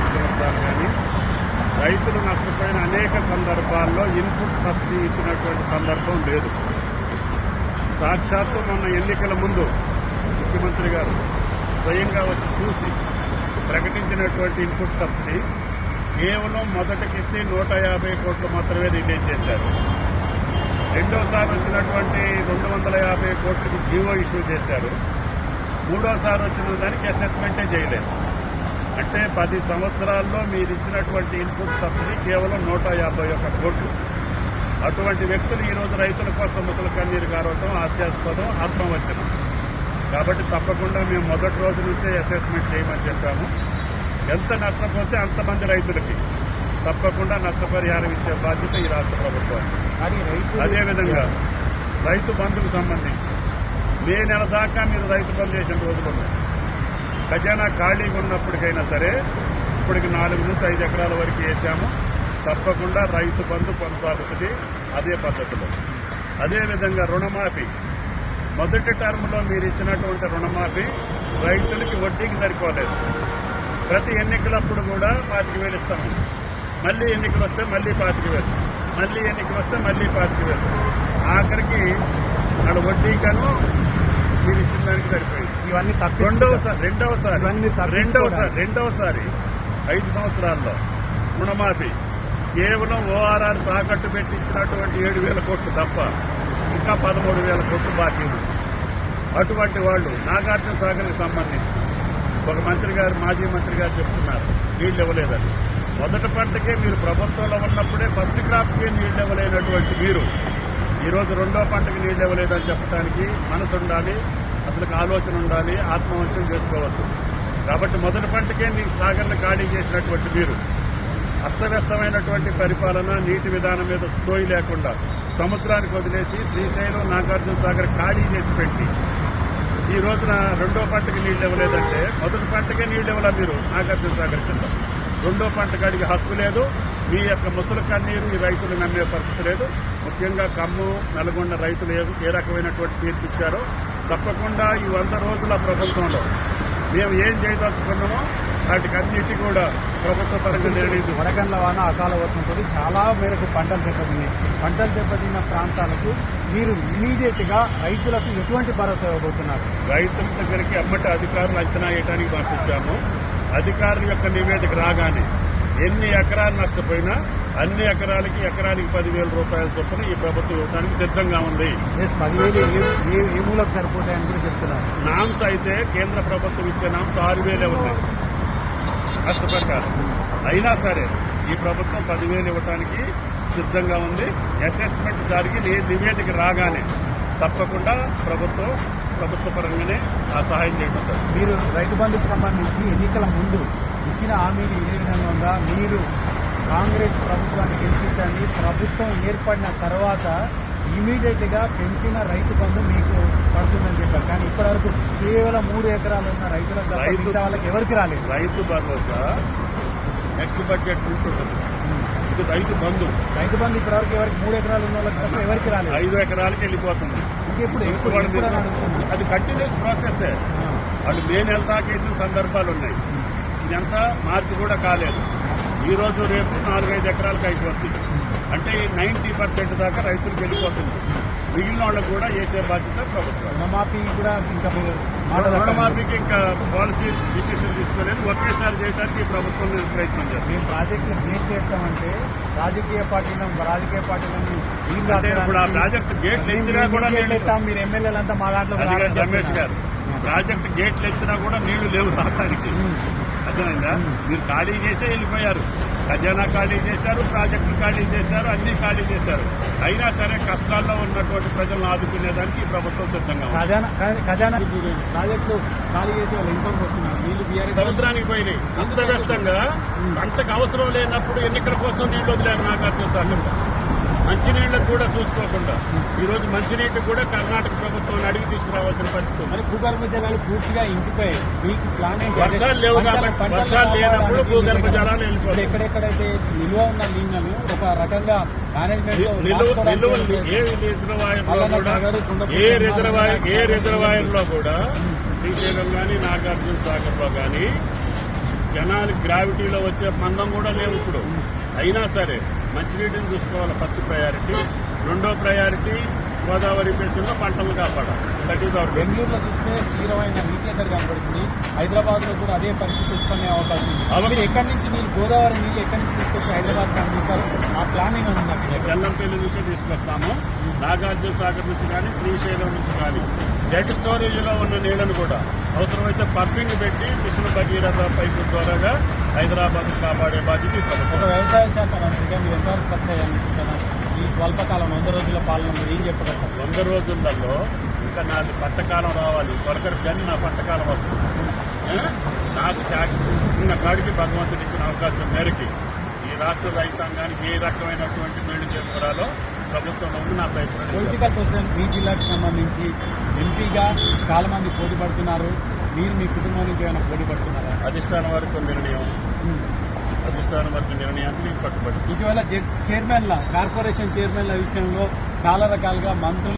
5 సంవత్సరాలు కానీ రైతులు నష్టపోయిన అనేక సందర్భాల్లో ఇన్పుట్ సబ్సిడీ ఇచ్చినటువంటి సందర్భం లేదు. సాక్షాత్తు మొన్న ఎన్నికల ముందు ముఖ్యమంత్రి గారు స్వయంగా వచ్చి చూసి ప్రకటించినటువంటి ఇన్పుట్ సబ్సిడీ కేవలం మొదటి కిస్తీ 150 కోట్లు మాత్రమే రిలీజ్ చేశారు. రెండోసారి వచ్చినటువంటి 250 కోట్లకి జీవో ఇష్యూ చేశారు. మూడోసారి వచ్చిన దానికి అసెస్మెంటే చేయలేదు. అంటే 10 సంవత్సరాల్లో మీరు ఇచ్చినటువంటి ఇన్పుట్ సబ్సిడీ కేవలం 151 కోట్లు. అటువంటి వ్యక్తులు ఈరోజు రైతుల కోసం ముసలి కన్నీరు కారవటం హాస్యాస్పదం, ఆత్మవంచనం. కాబట్టి తప్పకుండా మేము మొదటి రోజు నుంచే అసెస్మెంట్ చేయమని చెప్పాము. ఎంత నష్టపోతే అంతమంది రైతులకి తప్పకుండా నష్టపరిహారం ఇచ్చే బాధ్యత ఈ రాష్ట్ర ప్రభుత్వానికి. అదేవిధంగా రైతు బంధుకు సంబంధించి మే నెల దాకా మీరు రైతు బంధు చేసిన రోజులు ఉన్నాయి. ఖజానా ఖాళీగా ఉన్నప్పటికైనా సరే ఇప్పటికి 4 నుంచి 5 ఎకరాల వరకు వేసాము. తప్పకుండా రైతు బంధు కొనసాగుతుంది అదే పద్ధతిలో. అదేవిధంగా రుణమాఫీ మొదటి టర్మ్లో మీరు ఇచ్చినటువంటి రుణమాఫీ రైతులకి వడ్డీకి సరిపోలేదు. ప్రతి ఎన్నికలప్పుడు కూడా 25,000 ఇస్తాము. మళ్ళీ ఎన్నికలు వస్తే మళ్ళీ 25,000, మళ్ళీ ఎన్నికలు వస్తే మళ్ళీ 25,000. ఆఖరికి వాళ్ళ వడ్డీకను మీరు ఇచ్చిన దానికి సరిపోయింది. ఇవన్నీ రెండవసారి 5 సంవత్సరాల్లో రుణమాఫీ కేవలం ఓఆర్ఆర్ తాకట్టు పెట్టి ఇచ్చినటువంటి 7,000 కోట్లు తప్ప ఇంకా 13,000 కోట్లు బాకీ ఉంది. అటువంటి వాళ్ళు నాగార్జున సాగర్కి సంబంధించి ఒక మాజీ మంత్రి గారు చెప్తున్నారు నీళ్లు ఇవ్వలేదని. మొదటి పంటకే మీరు ప్రభుత్వంలో ఉన్నప్పుడే ఫస్ట్ క్రాప్కే నీళ్లు ఇవ్వలేనటువంటి మీరు ఈరోజు రెండో పంటకి నీళ్లు ఇవ్వలేదని చెప్పడానికి మనసు ఉండాలి, అసలు ఆలోచన ఉండాలి, ఆత్మవంచన చేసుకోవద్దు. కాబట్టి మొదటి పంటకే మీ సాగర్ను ఖాళీ చేసినటువంటి మీరు అస్తవ్యస్తమైనటువంటి పరిపాలన, నీటి విధానం మీద సోయి లేకుండా సముద్రానికి వదిలేసి శ్రీశైలం నాగార్జున సాగర్ ఖాళీ చేసి పెట్టి ఈ రోజున రెండో పంటకి నీళ్లు ఇవ్వలేదంటే మొదటి పంటకే నీళ్లు ఇవ్వాల మీరు నాగార్జున సాగర్ కింద. రెండో పంటకు అడిగే హక్కు లేదు. మీ యొక్క ముసలి కన్నీరు ఈ రైతులు నమ్మే పరిస్థితి లేదు. ముఖ్యంగా ఖమ్మం, నల్గొండ రైతులు ఏ రకమైనటువంటి తీర్పు ఇచ్చారో తప్పకుండా ఈ 100 రోజుల ప్రభుత్వంలో మేము ఏం చేయదలుచుకున్నామో వాటికి అన్నిటి కూడా ప్రభుత్వ పరంగా నిర్ణయించి వడగండ్ల వాన అకాల వర్షంతో చాలా మేరకు పంటలు దెబ్బతిన్నాయి. పంటలు దెబ్బతిన్న ప్రాంతాలకు మీరు ఇమీడియట్ గా రైతులకు ఎటువంటి భరోసా ఇవ్వబోతున్నారు? రైతుల దగ్గరికి అమ్మటి అధికారులు అంచనా వేయడానికి పంపించాము. అధికారుల యొక్క నివేదిక రాగానే ఎన్ని ఎకరాలు నష్టపోయినా అన్ని ఎకరాలకి 10,000 రూపాయల చొప్పున ఈ ప్రభుత్వం ఇవ్వడానికి సిద్ధంగా ఉంది. 10,000 ఏ మూలకు సరిపోతాయని కూడా చెప్తున్నారు. నామ్స్ అయితే కేంద్ర ప్రభుత్వం ఇచ్చే నామ్స్ 6,000 ఉన్నాయి నష్టపరిహారం. అయినా సరే ఈ ప్రభుత్వం 10,000 ఇవ్వడానికి సిద్ధంగా ఉంది. అసెస్మెంట్ జరిగి నివేదిక రాగానే తప్పకుండా ప్రభుత్వ పరంగానే ఆ సహాయం చేయబోతారు. మీరు రైతు బంధుకు సంబంధించి ఎన్నికల ముందు ఇచ్చిన హామీలు ఏ విధంగా ఉందా? మీరు కాంగ్రెస్ ప్రభుత్వాన్ని గెలిపించండి, ప్రభుత్వం ఏర్పడిన తర్వాత ఇమీడియట్ గా పెంచిన రైతు బంధు మీకు పడుతుందని చెప్పారు. కానీ ఇప్పటివరకు కేవలం 3 ఎకరాలు ఉన్న రైతులకు వాళ్ళకి ఎవరికి రాలేదు. రైతు భరోసా నెట్ బడ్జెట్ నుంచి ఉంటుంది. ఇది రైతు బంధు ఇప్పటివరకు ఎవరికి 3 ఎకరాలు ఉన్న వాళ్ళకి తప్ప ఎవరికి రాలేదు. 5 ఎకరాలకి వెళ్ళిపోతుంది. అది కంటిన్యూస్ ప్రాసెస్. వాళ్ళు మే నెల దాకా వేసిన సందర్భాలు ఉన్నాయి. ఇదంతా మార్చి కూడా కాలేదు. ఈ రోజు రేపు 4-5 ఎకరాలకు అయిపోతుంది. అంటే 90% దాకా రైతులకు వెళ్ళిపోతుంది. మిగిలిన వాళ్ళకు కూడా వేసే బాధ్యత ప్రభుత్వం. రుణమాఫీకి ఇంకా పాలసీ డిసిషన్ తీసుకోలేదు. ఒకేసారి చేయడానికి ఈ ప్రభుత్వం ప్రయత్నం చేస్తుంది. ప్రాజెక్టులు ఏం చేస్తామంటే రాజకీయ పార్టీలను ఇప్పుడు ఆ ప్రాజెక్టు గేట్లు ఎత్తినా కూడా మీరు ఎమ్మెల్యేలంతా మా దాంట్లో రమేష్ గారు ప్రాజెక్టు గేట్లు ఎత్తినా కూడా నీళ్లు లేవు రావడానికి. అర్థమైందా? మీరు ఖాళీ చేసే వెళ్ళిపోయారు. ఖజానా ఖాళీ చేశారు, ప్రాజెక్టులు ఖాళీ చేశారు, అన్ని ఖాళీ చేశారు. అయినా సరే కష్టాల్లో ఉన్నటువంటి ప్రజలను ఆదుకునేదానికి ఈ ప్రభుత్వం సిద్ధంగా ఖజానా ప్రాజెక్టులు ఖాళీ చేసే వాళ్ళు ఇన్కమ్ వస్తున్నారు. సముద్రానికి పోయినాయి అస్తవ్యస్తంగా. పంటకు అవసరం లేనప్పుడు ఎన్నికల కోసం నీళ్లు వదిలేరు నాగార్జున సాగర్. మంచినీళ్లకు కూడా చూసుకోకుండా ఈ రోజు మంచినీటికి కూడా కర్ణాటక ప్రభుత్వాన్ని అడిగి తీసుకురావాల్సిన పరిస్థితి. మరి భూగర్భ జలాలు పూర్తిగా ఇంకిపోయాయి. మీకు ప్లానింగ్ వర్షాలు లేవు కాబట్టి వర్షాలు లేనప్పుడు భూగర్భ జలాలు వెళ్ళిపోతాయి. ఎక్కడెక్కడైతే నిల్వ ఉన్న నీళ్లను ఒక రకంగా మేనేజ్మెంట్ ఏ రిజర్వాయర్లో కూడా శ్రీశైలం కానీ నాగార్జున సాగర్ లో కానీ జనాలు గ్రావిటీలో వచ్చే మందం కూడా లేవు ఇప్పుడు. అయినా సరే మంచినీటిని చూసుకోవాలి ఫస్ట్ ప్రయారిటీ. రెండో ప్రయారిటీ గోదావరి బేసిన్లో పంటలు కాపాడాలి. దట్ ఈస్ అవర్ బెంగళూరులో చూస్తే తీవ్రమైన నీటి ఎద్దడి కనబడుతుంది. హైదరాబాద్ లో కూడా అదే పరిస్థితి ఉత్పన్నే అవకాశం ఉంది. అవును. మీరు ఎక్కడి నుంచి నీళ్ళు, గోదావరి నీళ్ళు ఎక్కడి నుంచి తీసుకొచ్చి హైదరాబాద్ అందిస్తారు? ఆ ప్లానింగ్ ఉంది. బెల్లంపల్లి నుంచి తీసుకొస్తాము. నాగార్జున సాగర్ నుంచి కానీ, శ్రీశైలం నుంచి కానీ డెడ్ స్టోరేజ్లో ఉన్న నీళ్లను కూడా అవసరమైతే పంపింగ్ పెట్టి కృష్ణ భగీరథ పైపు ద్వారాగా హైదరాబాద్ కాపాడే బాధ్యత ఈ ఒక ప్రభుత్వం. వ్యవసాయ శాఖ మంత్రిగా మీరు ఎంతవరకు సక్సెస్ అయ్యాలనుకుంటున్నారు? ఈ స్వల్పకాలం 100 రోజుల పాలన మీరు ఏం చెప్పగలుగుతారు? 100 రోజులలో ఇంకా నాది పంటకాలం రావాలి. త్వరకరు కానీ నా పంటకాలం వస్తుంది. నాకు ఉన్న కాడికి భగవంతుడు ఇచ్చిన అవకాశం మేరకి ఈ రాష్ట్ర రైతాంగానికి ఏ రకమైనటువంటి మేలు చేకూరాలో ప్రభుత్వంలో ఉంది నా ప్రయత్నం. పొలిటికల్ పర్సన్ మీ జిల్లాకు సంబంధించి ఎంపీగా చాలా మంది పోటీ పడుతున్నారు. మీరు మీ కుటుంబం నుంచి ఏమైనా పోటీ పడుతున్నారా? అధిష్టానం వరకు నిర్ణయం, అధిష్టానం వరకు నిర్ణయాన్ని నేను పట్టుబడి ఇటీవల చైర్మన్ల, కార్పొరేషన్ చైర్మన్ల విషయంలో చాలా రకాలుగా మంత్రులు